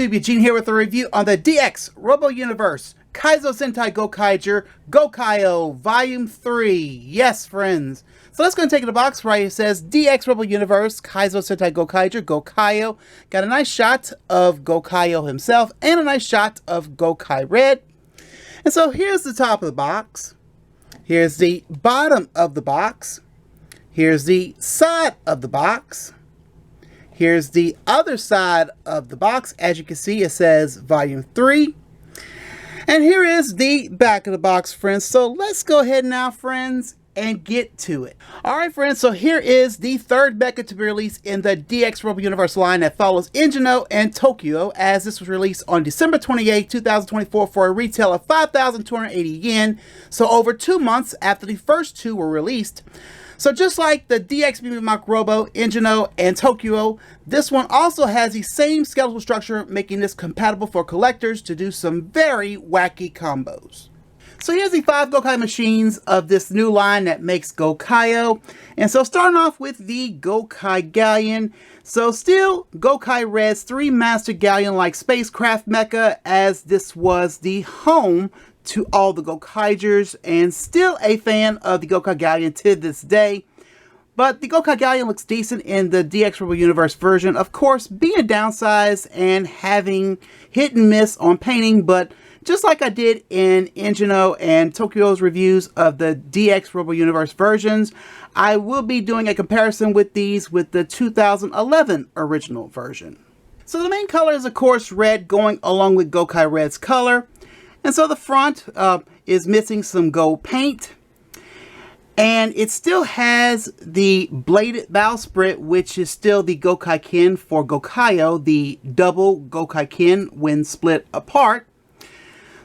YouTube? Eugene here with a review on the DX Robo Universe Kaizoku Sentai Gokaiger Gokai-Oh Volume 3. Yes, friends. So let's go and take the box right. It says DX Robo Universe Kaizoku Sentai Gokaiger Gokai-Oh. Got a nice shot of Gokai-Oh himself and a nice shot of Gokai Red. And so here's the top of the box. Here's the bottom of the box. Here's the side of the box. Here's the other side of the box. As you can see, it says Volume 3. And here is the back of the box, friends. So let's go ahead now, friends, and get to it. Alright, friends, so here is the third mecha to be released in the DX Robo Universe line that follows Eugene and ToQ-Oh, as this was released on December 28, 2024 for a retail of 5,280 yen. So over 2 months after the first two were released. So just like the DX Mach Robo, Eugene, and ToQ-Oh, this one also has the same skeletal structure, making this compatible for collectors to do some very wacky combos. So here's the 5 Gokai machines of this new line that makes Gokai-Oh. And so starting off with the Gokai Galleon. So still Gokai Red's 3-master Galleon-like spacecraft mecha, as this was the home to all the Gokaigers, and still a fan of the Gokai Galleon to this day. But the Gokai Galleon looks decent in the DX Robo Universe version, of course being downsized and having hit and miss on painting, but just like I did in Eugene and ToQ-Oh's reviews of the DX Robo Universe versions, I will be doing a comparison with these with the 2011 original version. So the main color is of course red, going along with Gokai Red's color. And so the front is missing some gold paint. And it still has the bladed bowsprit, which is still the Gokai-Ken for Gokai-Oh, the double Gokai-Ken when split apart.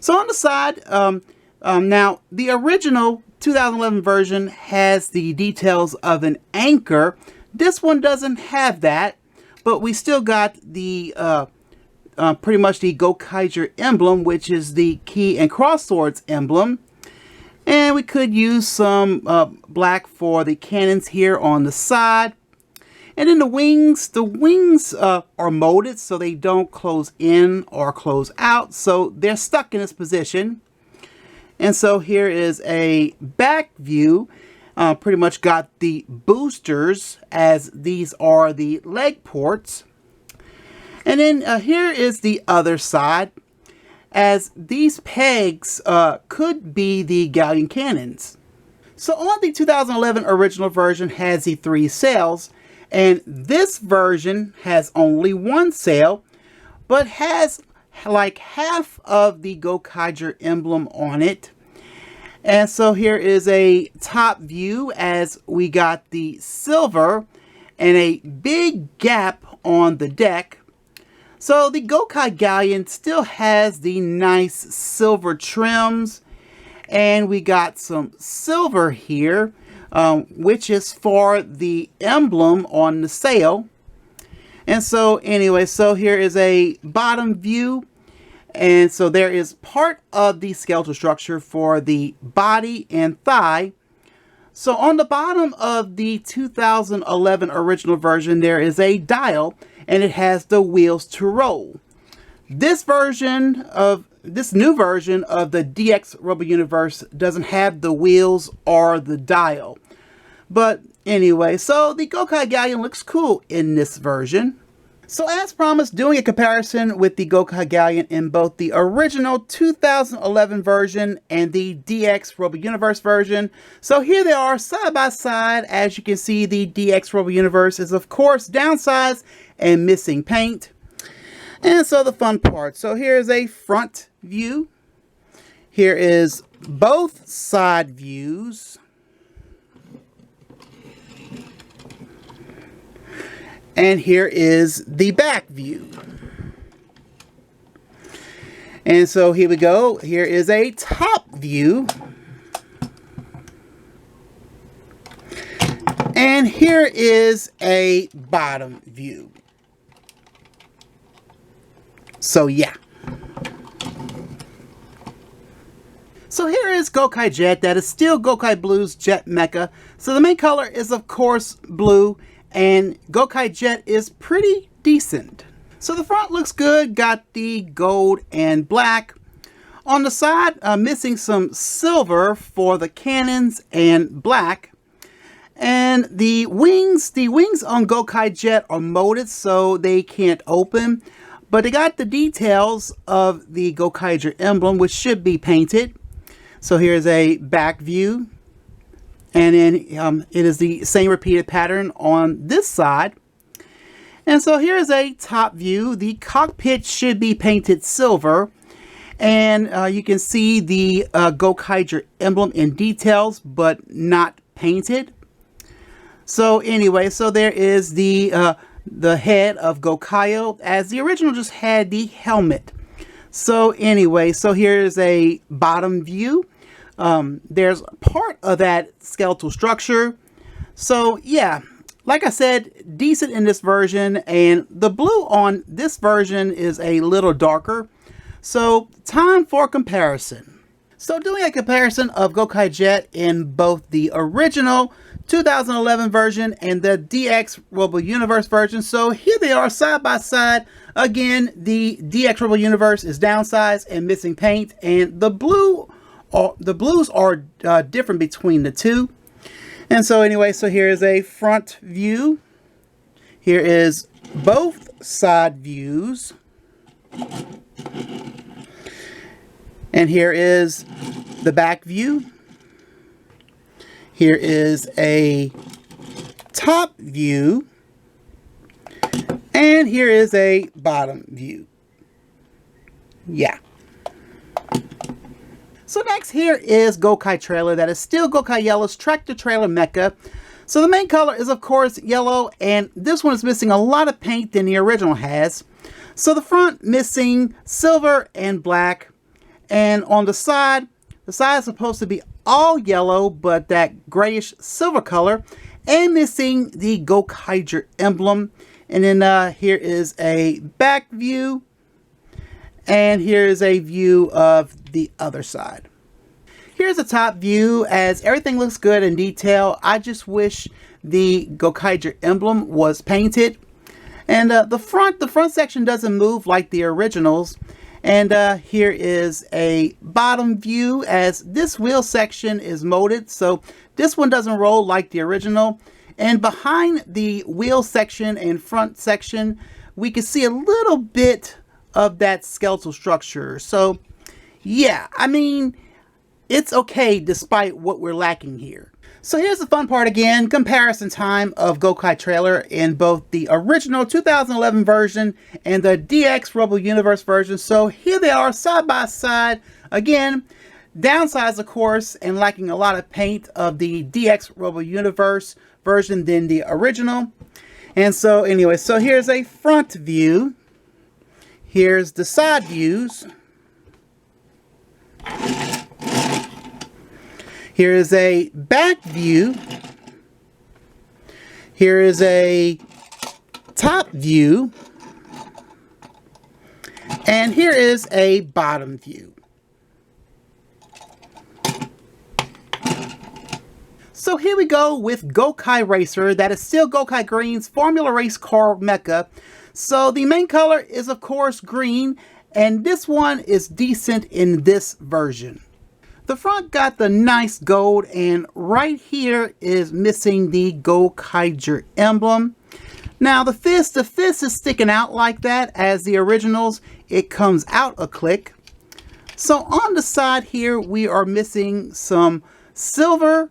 So on the side, now the original 2011 version has the details of an anchor. This one doesn't have that, but we still got the pretty much the Gokaiger emblem, which is the key and cross swords emblem. And we could use some black for the cannons here on the side. And then the wings are molded so they don't close in or close out, so they're stuck in this position. And so here is a back view. Pretty much got the boosters, as these are the leg ports. And then here is the other side, as these pegs could be the Galleon cannons. So on the 2011 original version has the 3 sails, and this version has only 1 sail, but has like half of the Gokaiger emblem on it. And so here is a top view, as we got the silver and a big gap on the deck. So the Gokai Galleon still has the nice silver trims, and we got some silver here, which is for the emblem on the sail. And so anyway, so here is a bottom view, and so there is part of the skeletal structure for the body and thigh. So on the bottom of the 2011 original version, there is a dial, and it has the wheels to roll. This new version of the DX Robo Universe doesn't have the wheels or the dial. But anyway, so the Gokai Galleon looks cool in this version. So as promised, doing a comparison with the Gokai Galleon in both the original 2011 version and the DX Robo Universe version. So here they are side by side. As you can see, the DX Robo Universe is of course downsized and missing paint. And so the fun part. So here's a front view. Here is both side views. And here is the back view. And so here we go. Here is a top view. And here is a bottom view. So yeah. So here is Gokai Jet. That is still Gokai Blue's Jet Mecha. So the main color is of course blue, and Gokai Jet is pretty decent. So the front looks good, got the gold and black. On the side, missing some silver for the cannons and black. And the wings on Gokai Jet are molded so they can't open. But they got the details of the Gokaiger emblem, which should be painted. So here's a back view. And then it is the same repeated pattern on this side. And so here's a top view. The cockpit should be painted silver. And you can see the Gokaiger emblem in details, but not painted. So anyway, so there is the head of Gokai-Oh, as the original just had the helmet. So anyway, so here's a bottom view. There's part of that skeletal structure. So yeah, like I said, decent in this version, and the blue on this version is a little darker. So time for comparison. So doing a comparison of Gokai Jet in both the original 2011 version and the DX Robo Universe version. So here they are side by side. Again, the DX Robo Universe is downsized and missing paint, and the blues are different between the two. And so anyway, so here is a front view. Here is both side views. And here is the back view. Here is a top view. And here is a bottom view. Yeah. So next here is Gokai trailer that is still Gokai Yellow's tractor trailer mecha. So the main color is of course yellow, and this one is missing a lot of paint than the original has. So the front missing silver and black. And on the side is supposed to be all yellow, but that grayish silver color, and missing the Gokaiger emblem. And then here is a back view, and here is a view of the other side. Here's a top view, as everything looks good in detail. I just wish the Gokaiger emblem was painted. And the front section doesn't move like the originals. And here is a bottom view, as this wheel section is molded, so this one doesn't roll like the original. And behind the wheel section and front section, we can see a little bit of that skeletal structure. So yeah, I mean, it's okay despite what we're lacking here. So here's the fun part again, comparison time of Gokai trailer in both the original 2011 version and the DX Robo Universe version. So here they are side by side. Again, downsized of course, and lacking a lot of paint of the DX Robo Universe version than the original. And so anyway, so here's a front view. Here's the side views. Here is a back view. Here is a top view. And here is a bottom view. So here we go with Gokai Racer, that is still Gokai Green's Formula Race car mecha. So the main color is of course green, and this one is decent in this version. The front got the nice gold, and right here is missing the Gokaiger emblem. Now the fist is sticking out like that, as the originals, it comes out a click. So on the side here, we are missing some silver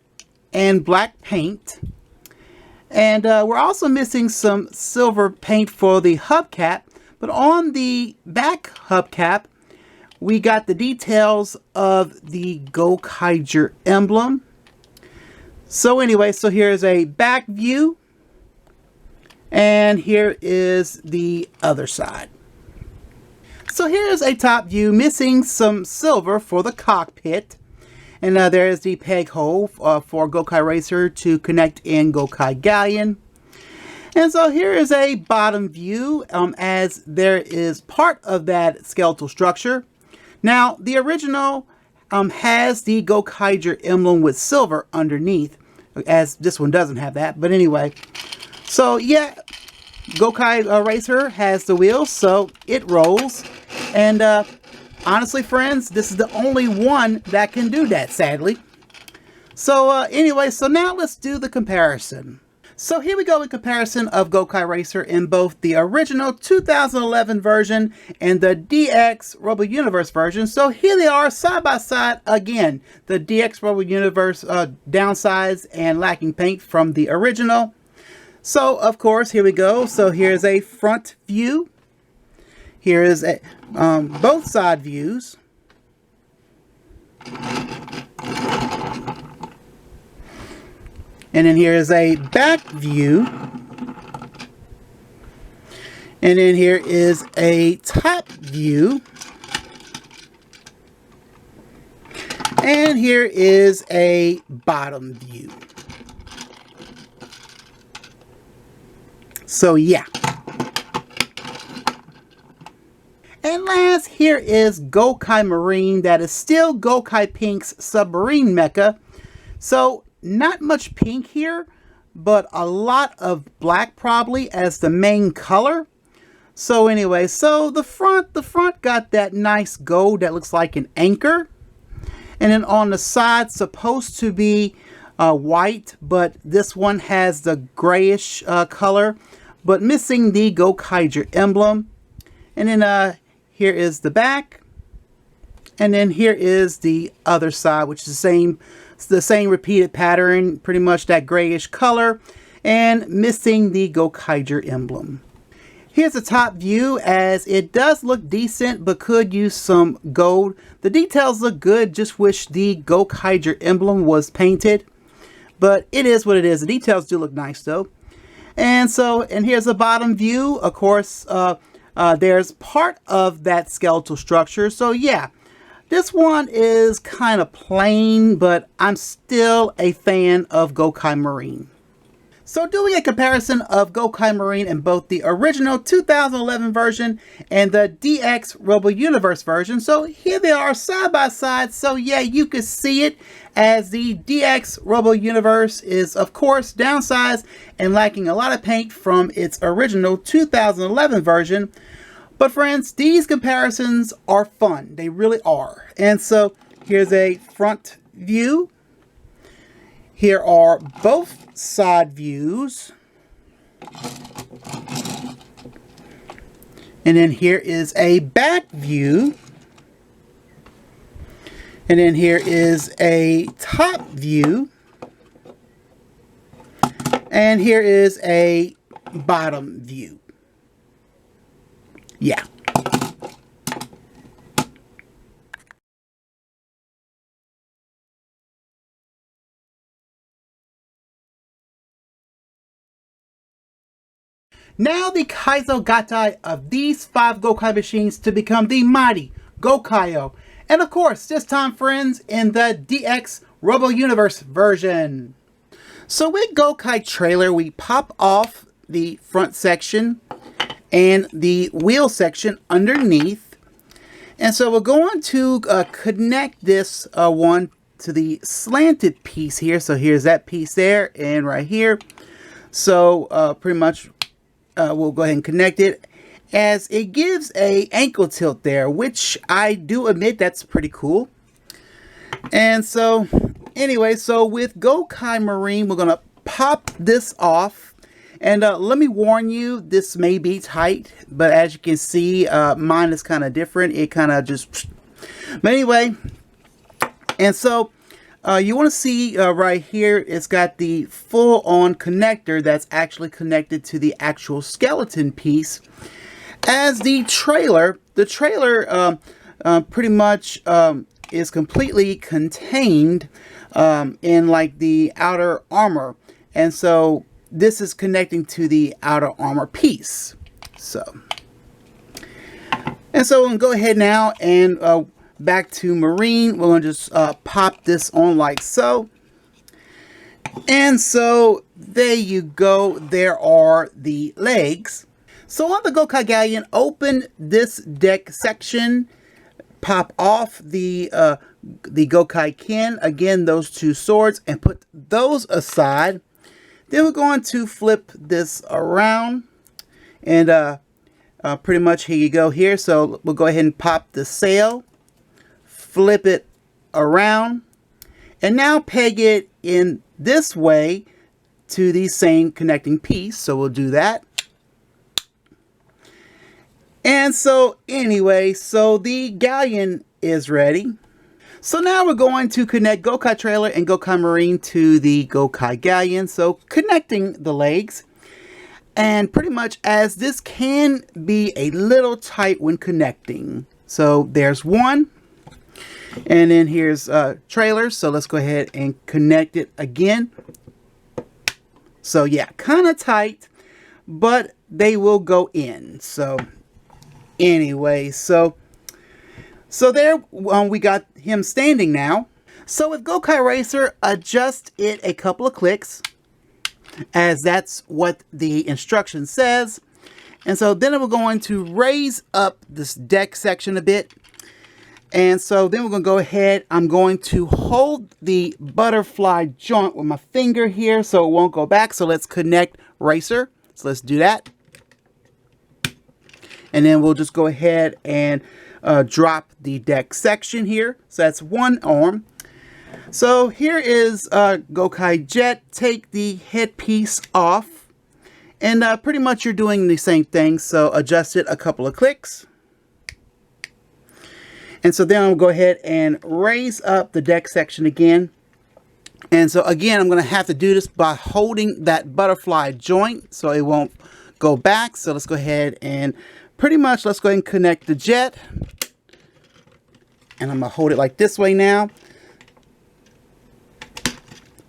and black paint. And we're also missing some silver paint for the hubcap. But on the back hubcap, we got the details of the Gokaiger emblem. So anyway, so here's a back view. And here is the other side. So here's a top view, missing some silver for the cockpit. And there is the peg hole for Gokai Racer to connect in Gokai Galleon. And so here is a bottom view, as there is part of that skeletal structure. Now, the original has the Gokaiger emblem with silver underneath, as this one doesn't have that. But anyway, so yeah, Gokai Racer has the wheels, so it rolls. And honestly, friends, this is the only one that can do that, sadly. So anyway, so now let's do the comparison. So here we go with comparison of Gokai Racer in both the original 2011 version and the DX Robo Universe version. So here they are side by side again. The DX Robo Universe downsized and lacking paint from the original. So of course, here we go. So here's a front view. Here is a, both side views. And then here is a back view. And then here is a top view. And here is a bottom view. So yeah. And last, here is Gokai Marine, that is still Gokai Pink's submarine mecha. So not much pink here, but a lot of black probably as the main color. So anyway, so the front got that nice gold that looks like an anchor. And then on the side, supposed to be white, but this one has the grayish color, but missing the Gokaiger emblem. And then here is the back. And then here is the other side, which is the same repeated pattern, pretty much that grayish color, and missing the Gokaiger emblem. Here's the top view, as it does look decent, but could use some gold. The details look good, just wish the Gokaiger emblem was painted. But it is what it is. The details do look nice though. And here's the bottom view. Of course, there's part of that skeletal structure. So yeah. This one is kind of plain, but I'm still a fan of Gokai Marine. So doing a comparison of Gokai Marine in both the original 2011 version and the DX Robo Universe version. So here they are side by side. So yeah, you can see it, as the DX Robo Universe is of course downsized and lacking a lot of paint from its original 2011 version. But friends, these comparisons are fun. They really are. And so here's a front view. Here are both side views. And then here is a back view. And then here is a top view. And here is a bottom view. Yeah. Now the Kaizoku Gattai of these 5 Gokai machines to become the mighty Gokai-Oh. And of course, this time friends, in the DX Robo Universe version. So with Gokai trailer, we pop off the front section and the wheel section underneath. And so we're going to connect this one to the slanted piece here. So here's that piece there and right here. So pretty much we'll go ahead and connect it, as it gives a ankle tilt there, which I do admit that's pretty cool. And so anyway, so with Gokai Marine, we're going to pop this off. And let me warn you, this may be tight, but as you can see, mine is kind of different. It kind of just... But anyway, and so you want to see right here, it's got the full-on connector that's actually connected to the actual skeleton piece. As the trailer pretty much is completely contained in like the outer armor. And so this is connecting to the outer armor piece. So we'll go ahead now and back to Marine. We're going to just pop this on like so. And so there you go. There are the legs. So on the Gokai Galleon, open this deck section, pop off the Gokai-Ken, again those 2 swords, and put those aside. Then we're going to flip this around, And pretty much here you go here. So we'll go ahead and pop the sail, flip it around, and now peg it in this way to the same connecting piece. So we'll do that. And so anyway, so the Galleon is ready. So now we're going to connect Gokai Trailer and Gokai Marine to the Gokai Galleon. So connecting the legs. And pretty much, as this can be a little tight when connecting. So there's one. And then here's trailers. So let's go ahead and connect it again. So yeah, kind of tight, but they will go in. So anyway, so there we got him standing now. So with Gokai Racer, adjust it a couple of clicks, as that's what the instruction says. And so then we're going to raise up this deck section a bit. And so then we're going to go ahead. I'm going to hold the butterfly joint with my finger here so it won't go back. So let's connect Racer. So let's do that. And then we'll just go ahead and drop the deck section here. So that's one arm. So here is Gokai Jet. Take the headpiece off. And pretty much you're doing the same thing. So adjust it a couple of clicks. And so then I'll go ahead and raise up the deck section again. And so again, I'm going to have to do this by holding that butterfly joint so it won't go back. So let's go ahead and pretty much let's go ahead and connect the jet. And I'm going to hold it like this way now.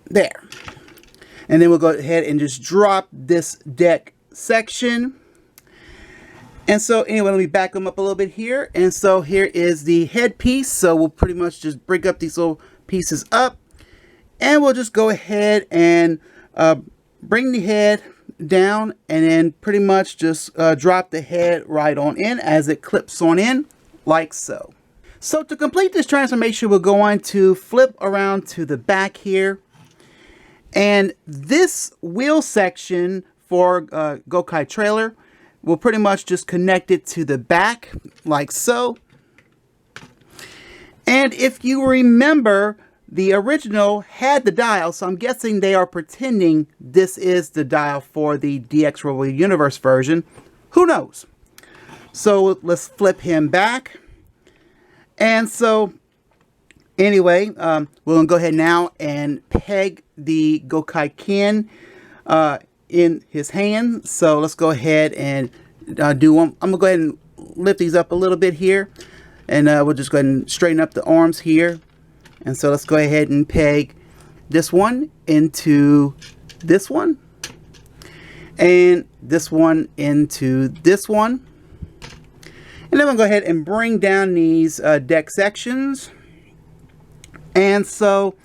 There. And then we'll go ahead and just drop this deck section. And so anyway, let me back them up a little bit here. And so here is the headpiece. So we'll pretty much just break up these little pieces up. And we'll just go ahead and bring the head down. And then pretty much just drop the head right on in as it clips on in, like so. So to complete this transformation, we're going to flip around to the back here. And this wheel section for Gokai Trailer, we'll pretty much just connect it to the back, like so. And if you remember, the original had the dial, so I'm guessing they are pretending this is the dial for the DX Robo Universe version. Who knows? So let's flip him back. And so, anyway, we're going to go ahead now and peg the Gokai-Ken in his hand. So let's go ahead and do one. I'm gonna go ahead and lift these up a little bit here, and we'll just go ahead and straighten up the arms here. And so let's go ahead and peg this one into this one, and this one into this one. And then we'll go ahead and bring down these deck sections. And so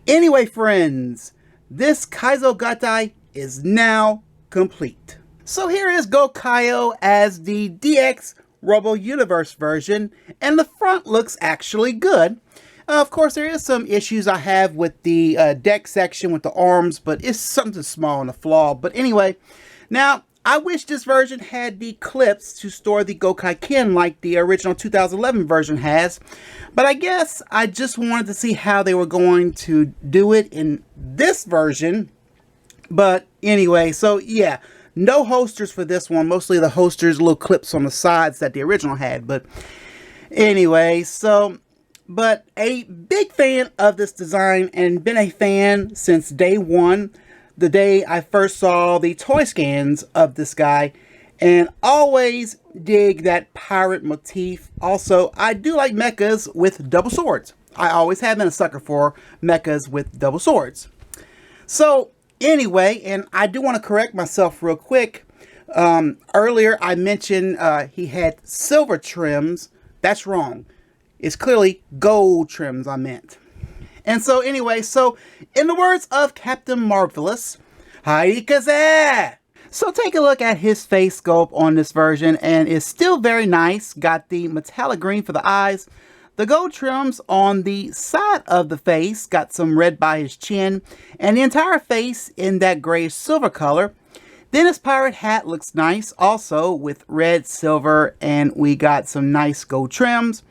anyway, friends, this Kaizoku Gattai is now complete. So here is Gokai-Oh as the DX Robo Universe version, and the front looks actually good. Of course, there is some issues I have with the deck section with the arms, but it's something small and a flaw. But anyway, now I wish this version had the clips to store the Gokai-Ken like the original 2011 version has. But I guess I just wanted to see how they were going to do it in this version. But anyway, so yeah, no holsters for this one. Mostly the holsters, little clips on the sides that the original had. But anyway, so, but a big fan of this design and been a fan since day one. The day I first saw the toy scans of this guy, and always dig that pirate motif. Also, I do like mechas with double swords. I always have been a sucker for mechas with double swords. So anyway, and I do want to correct myself real quick. Earlier I mentioned he had silver trims. That's wrong. It's clearly gold trims I meant. And so anyway, so in the words of Captain Marvelous, Haikaze! So take a look at his face sculpt on this version, and it's still very nice. Got the metallic green for the eyes. The gold trims on the side of the face, got some red by his chin, and the entire face in that grayish silver color. Then his pirate hat looks nice also with red, silver, and we got some nice gold trims.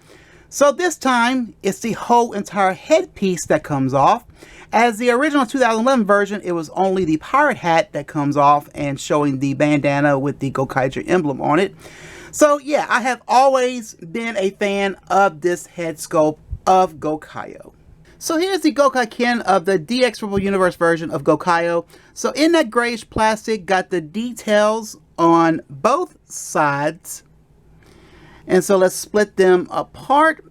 So this time it's the whole entire headpiece that comes off. As the original 2011 version, it was only the pirate hat that comes off and showing the bandana with the Gokaiger emblem on it. So yeah, I have always been a fan of this head sculpt of Gokai-Oh. So here's the Gokai-Ken of the DX Robo Universe version of Gokai-Oh. So in that grayish plastic, got the details on both sides. And so let's split them apart.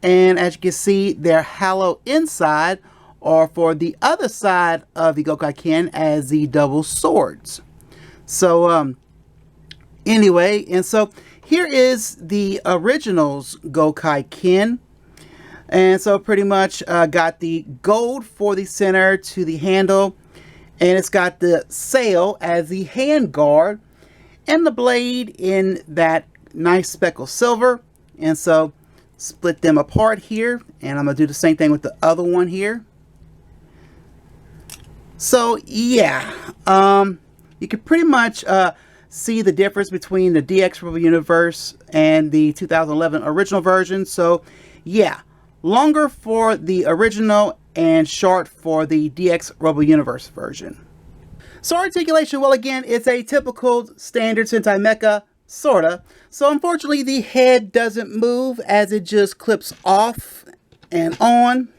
And as you can see, they're hollow inside, or for the other side of the Gokai-Ken as the double swords. So anyway, and so here is the original's Gokai-Ken. And so pretty much got the gold for the center to the handle, and it's got the sail as the hand guard, and the blade in that nice speckled silver. And so split them apart here, and I'm gonna do the same thing with the other one here. So yeah, you can pretty much see the difference between the DX Robo Universe and the 2011 original version. So yeah, longer for the original and short for the DX Robo Universe version. So articulation, well again, it's a typical standard Sentai mecha, sorta. So unfortunately the head doesn't move as it just clips off and on.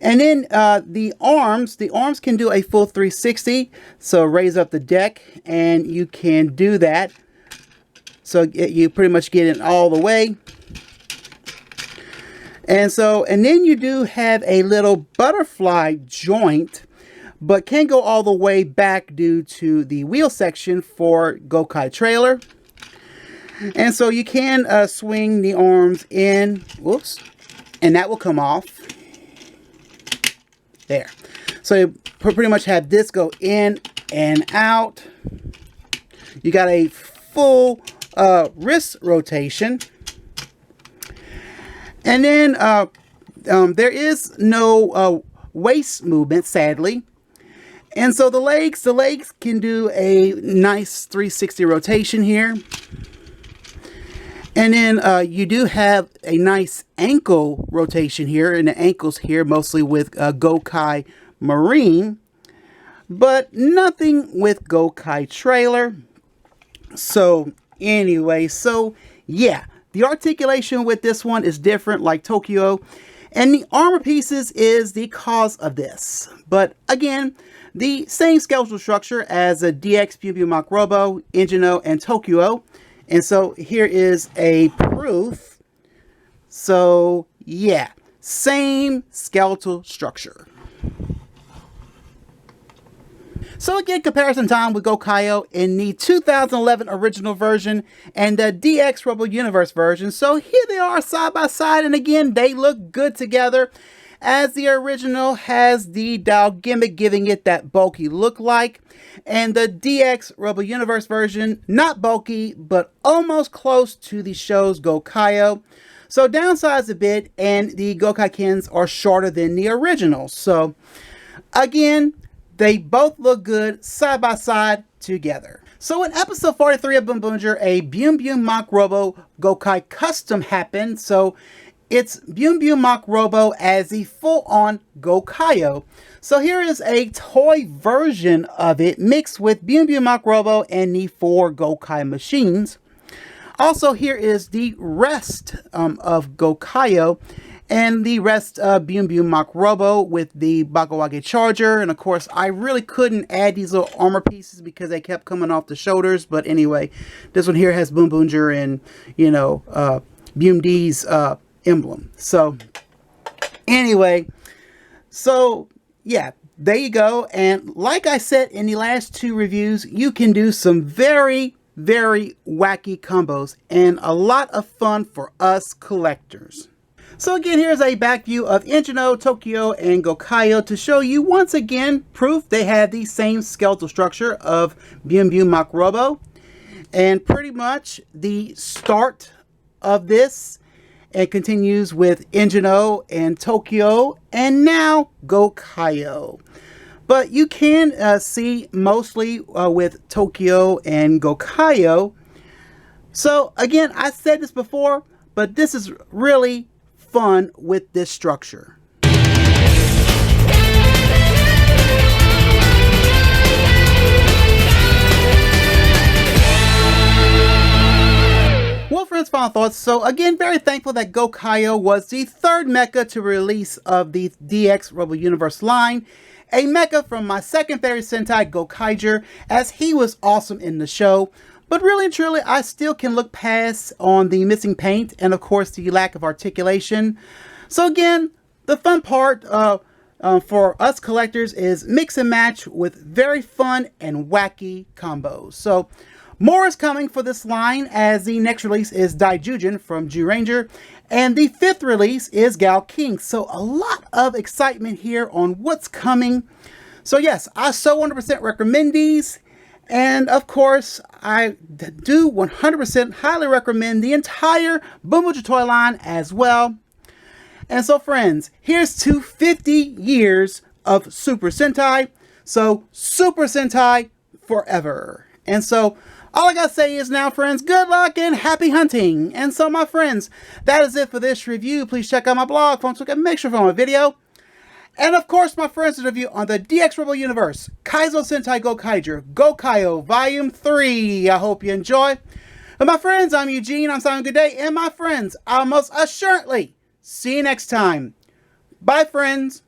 And then the arms can do a full 360. So raise up the deck and you can do that. So you pretty much get it all the way. And then you do have a little butterfly joint, but can't go all the way back due to the wheel section for Gokai trailer. And so you can swing the arms in, whoops, and that will come off. There. So you pretty much have this go in and out. You got a full wrist rotation. And then there is no waist movement, sadly. And so the legs can do a nice 360 rotation here. And then you do have a nice ankle rotation here, and the ankles here mostly with Gokai Marine, but nothing with Gokai trailer. So anyway, so yeah, the articulation with this one is different like ToQ-Oh, and the armor pieces is the cause of this. But again, the same skeletal structure as a DX ByunByum Mach Robo, Eugene, and ToQ-Oh. And so here is a proof. So yeah, same skeletal structure. So again, comparison time with Gokai-Oh in the 2011 original version and the DX Robo Universe version. So here they are side by side, and again, they look good together, as the original has the dial gimmick giving it that bulky look like, and the DX Robo Universe version, not bulky, but almost close to the show's Gokai-Oh. So downsized a bit, and the Gokai-Kens are shorter than the original. So again, they both look good side by side together. So in episode 43 of ByunByum, a ByunByum Mach Robo Gokai custom happened. So it's ByunByum Mach Robo as the full-on Gokai-Oh. So here is a toy version of it mixed with ByunByum Mach Robo and the 4 Gokai machines. Also here is the rest of Gokai-Oh and the rest of ByunByum Mach Robo with the Bakawage charger. And of course, I really couldn't add these little armor pieces because they kept coming off the shoulders. But anyway, this one here has ByunByum and, you know, ByunD's emblem. So anyway, so yeah, there you go. And like I said in the last 2 reviews, you can do some very wacky combos and a lot of fun for us collectors. So again, here's a back view of Eugene, ToQ-Oh, and Gokai-Oh to show you once again proof they have the same skeletal structure of ByunByum Mach Robo, and pretty much the start of this. It continues with Eugene and ToQ-Oh, and now Gokai-Oh. But you can see mostly with ToQ-Oh and Gokai-Oh. So again, I said this before, but this is really fun with this structure. Well, friends, final thoughts. So again, very thankful that Gokai-Oh was the third mecha to release of the DX Robo Universe line. A mecha from my second favorite Sentai Gokaiger, as he was awesome in the show. But really and truly, I still can look past on the missing paint and of course the lack of articulation. So again, the fun part for us collectors is mix and match with very fun and wacky combos. So more is coming for this line, as the next release is Eugene from Zyuranger, and the fifth release is Galleon. So a lot of excitement here on what's coming. So yes, I so 100% recommend these. And of course, I do 100% highly recommend the entire ByunByum toy line as well. And so friends, here's to 50 years of Super Sentai. So Super Sentai forever. And so all I gotta say is now, friends, good luck and happy hunting. And so my friends, that is it for this review. Please check out my blog, folks, and make sure to follow my video. And of course, my friends, the review on the DX Robo Universe, Kaizoku Sentai Gokaiger, Gokai-Oh Volume 3. I hope you enjoy. And my friends, I'm Eugene. I'm saying good day. And my friends, I'll most assuredly see you next time. Bye, friends.